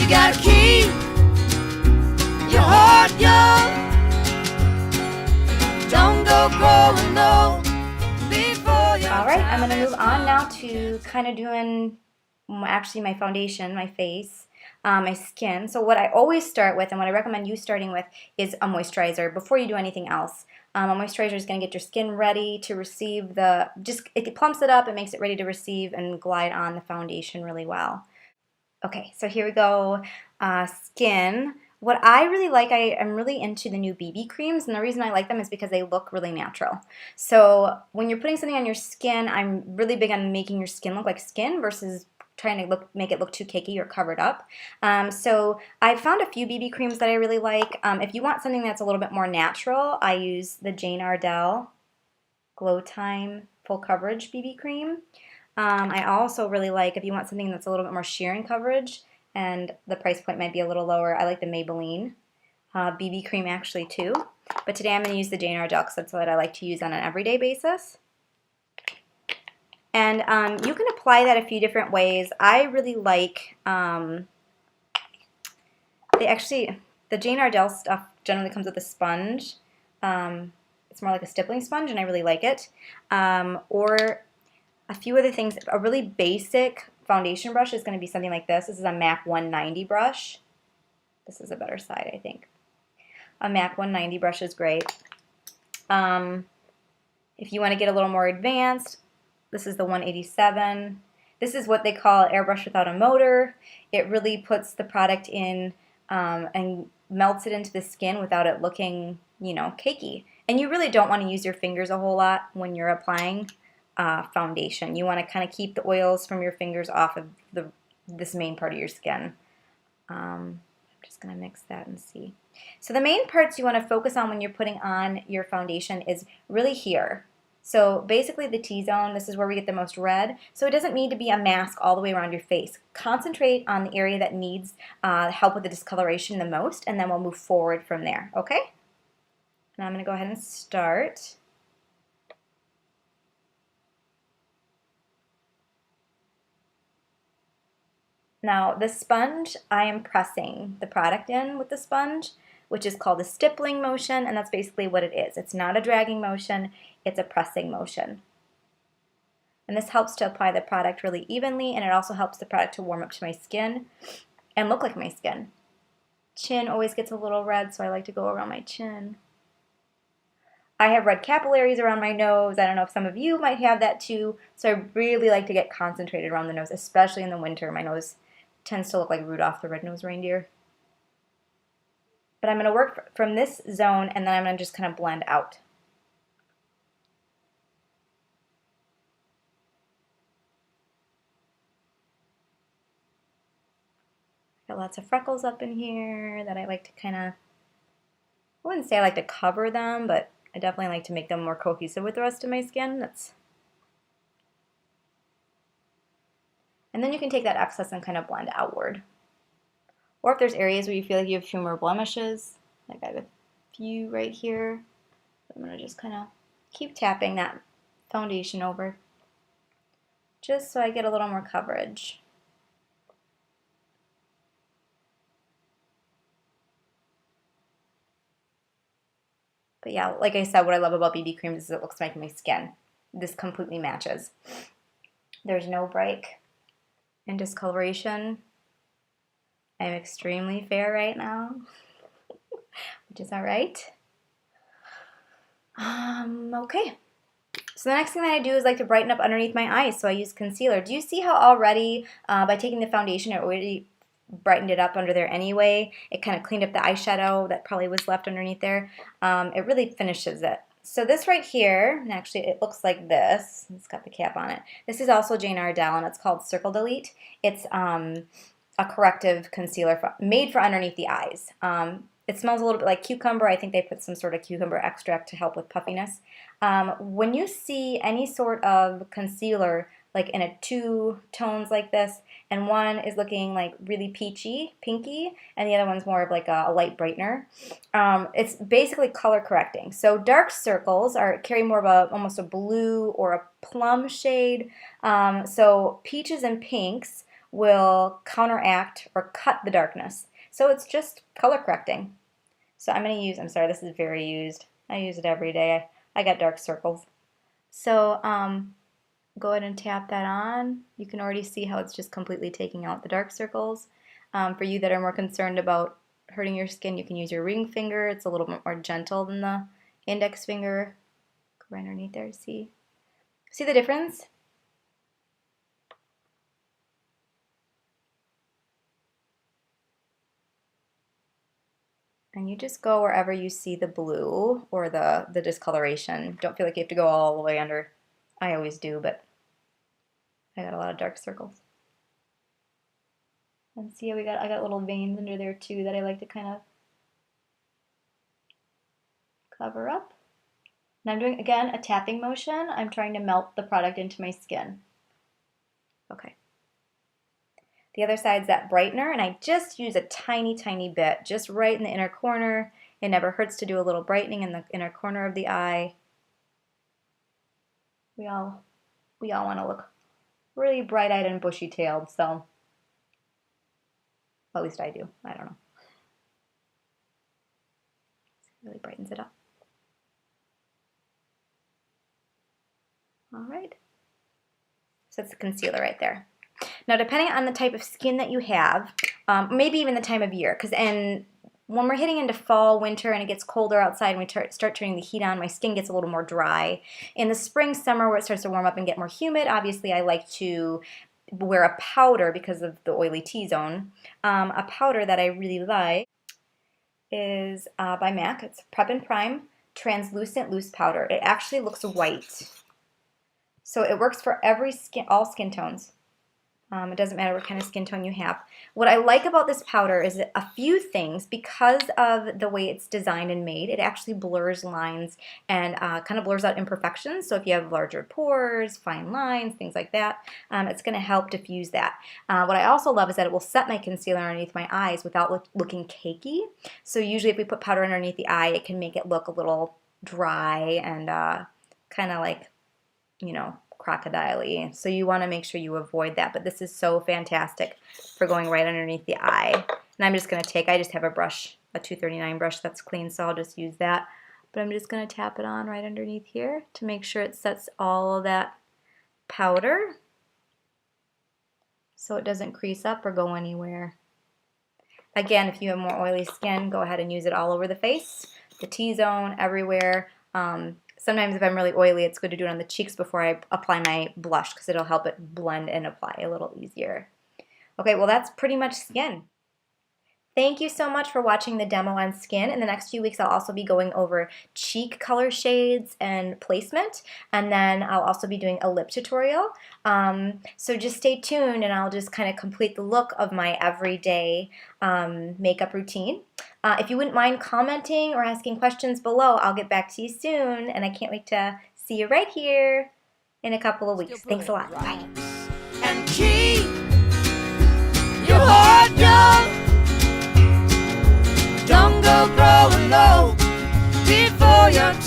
You gotta keep your heart young. Don't go growing old before your Alright, I'm time going to is move on done. now to kind of doing actually my foundation, my face, my skin. So what I always start with and what I recommend you starting with is a moisturizer before you do anything else. A moisturizer is going to get your skin ready to receive it plumps it up, it makes it ready to receive and glide on the foundation really well. Okay, so here we go. Skin. What I really like, I'm really into the new BB creams, and the reason I like them is because they look really natural. So when you're putting something on your skin, I'm really big on making your skin look like skin versus trying to make it look too cakey or covered up. So I found a few BB creams that I really like. If you want something that's a little bit more natural, I use the Jane Ardell Glow Time Full Coverage BB Cream. I also really like, if you want something that's a little bit more sheer in coverage and the price point might be a little lower, I like the Maybelline BB cream actually too. But today I'm going to use the Jane Ardell because that's what I like to use on an everyday basis. And you can apply that a few different ways. I really like, the Jane Ardell stuff generally comes with a sponge. It's more like a stippling sponge and I really like it. Or a few other things, a really basic foundation brush is going to be something like this. This is a MAC 190 brush. This is a better side, I think. A MAC 190 brush is great. If you want to get a little more advanced, this is the 187. This is what they call airbrush without a motor. It really puts the product in and melts it into the skin without it looking, cakey. And you really don't want to use your fingers a whole lot when you're applying foundation. You want to kind of keep the oils from your fingers off of this main part of your skin. I'm just going to mix that and see. So the main parts you want to focus on when you're putting on your foundation is really here. So basically the T-zone, this is where we get the most red. So it doesn't need to be a mask all the way around your face. Concentrate on the area that needs help with the discoloration the most, and then we'll move forward from there, okay? Now I'm going to go ahead and start. Now the sponge, I am pressing the product in with the sponge, which is called a stippling motion, and that's basically what it is. It's not a dragging motion, it's a pressing motion. And this helps to apply the product really evenly, and it also helps the product to warm up to my skin and look like my skin. Chin always gets a little red, so I like to go around my chin. I have red capillaries around my nose. I don't know if some of you might have that too, so I really like to get concentrated around the nose, especially in the winter. My nose tends to look like Rudolph the Red-Nosed Reindeer. But I'm going to work from this zone, and then I'm going to just kind of blend out. Got lots of freckles up in here that I like to kind of, I wouldn't say I like to cover them, but I definitely like to make them more cohesive with the rest of my skin. And then you can take that excess and kind of blend outward. Or if there's areas where you feel like you have a few more blemishes, like I have a few right here, I'm going to just kind of keep tapping that foundation over just so I get a little more coverage. But yeah, like I said, what I love about BB creams is it looks like my skin. This completely matches. There's no break in discoloration. I'm extremely fair right now, which is all right. Okay. So the next thing that I do is like to brighten up underneath my eyes, so I use concealer. Do you see how already, by taking the foundation, it already brightened it up under there anyway? It kind of cleaned up the eyeshadow that probably was left underneath there. It really finishes it. So this right here, and actually it looks like this. It's got the cap on it. This is also Jane Ardell, and it's called Circle Delete. It's a corrective concealer made for underneath the eyes. It smells a little bit like cucumber. I think they put some sort of cucumber extract to help with puffiness. When you see any sort of concealer like in a two tones like this, and one is looking like really peachy, pinky, and the other one's more of like a light brightener, it's basically color correcting. So dark circles carry more of almost a blue or a plum shade. So peaches and pinks will counteract or cut the darkness. So it's just color correcting. So I'm going to use, I'm sorry, this is very used. I use it every day. I got dark circles. So go ahead and tap that on. You can already see how it's just completely taking out the dark circles. For you that are more concerned about hurting your skin, you can use your ring finger. It's a little bit more gentle than the index finger. Go right underneath there, see the difference? And you just go wherever you see the blue or the discoloration. Don't feel like you have to go all the way under. I always do, but I got a lot of dark circles. And see how I got little veins under there too that I like to kind of cover up. And I'm doing, again, a tapping motion. I'm trying to melt the product into my skin. Okay. The other side's that brightener, and I just use a tiny, tiny bit, just right in the inner corner. It never hurts to do a little brightening in the inner corner of the eye. We all want to look really bright-eyed and bushy-tailed, so at least I do. I don't know. It really brightens it up. All right. So it's the concealer right there. Now, depending on the type of skin that you have, maybe even the time of year, because when we're hitting into fall, winter, and it gets colder outside and we start turning the heat on, my skin gets a little more dry. In the spring, summer, where it starts to warm up and get more humid, obviously I like to wear a powder because of the oily T-zone. A powder that I really like is by MAC. It's Prep and Prime Translucent Loose Powder. It actually looks white. So it works for all skin tones. It doesn't matter what kind of skin tone you have. What I like about this powder is a few things. Because of the way it's designed and made, it actually blurs lines and kind of blurs out imperfections. So if you have larger pores, fine lines, things like that, it's going to help diffuse that. What I also love is that it will set my concealer underneath my eyes without looking cakey. So usually if we put powder underneath the eye, it can make it look a little dry and kind of like, you know, crocodile-y. So you want to make sure you avoid that. But this is so fantastic for going right underneath the eye. And I'm just going to I just have a brush, a 239 brush that's clean, so I'll just use that. But I'm just going to tap it on right underneath here to make sure it sets all of that powder so it doesn't crease up or go anywhere. Again, if you have more oily skin, go ahead and use it all over the face, the T-zone, everywhere. Sometimes if I'm really oily, it's good to do it on the cheeks before I apply my blush because it'll help it blend and apply a little easier. Okay, well that's pretty much skin. Thank you so much for watching the demo on skin. In the next few weeks, I'll also be going over cheek color shades and placement, and then I'll also be doing a lip tutorial. So just stay tuned, and I'll just kind of complete the look of my everyday makeup routine. If you wouldn't mind commenting or asking questions below, I'll get back to you soon, and I can't wait to see you right here in a couple of weeks. Thanks a lot. Bye. And keep your heart young. Don't go growing low before your time.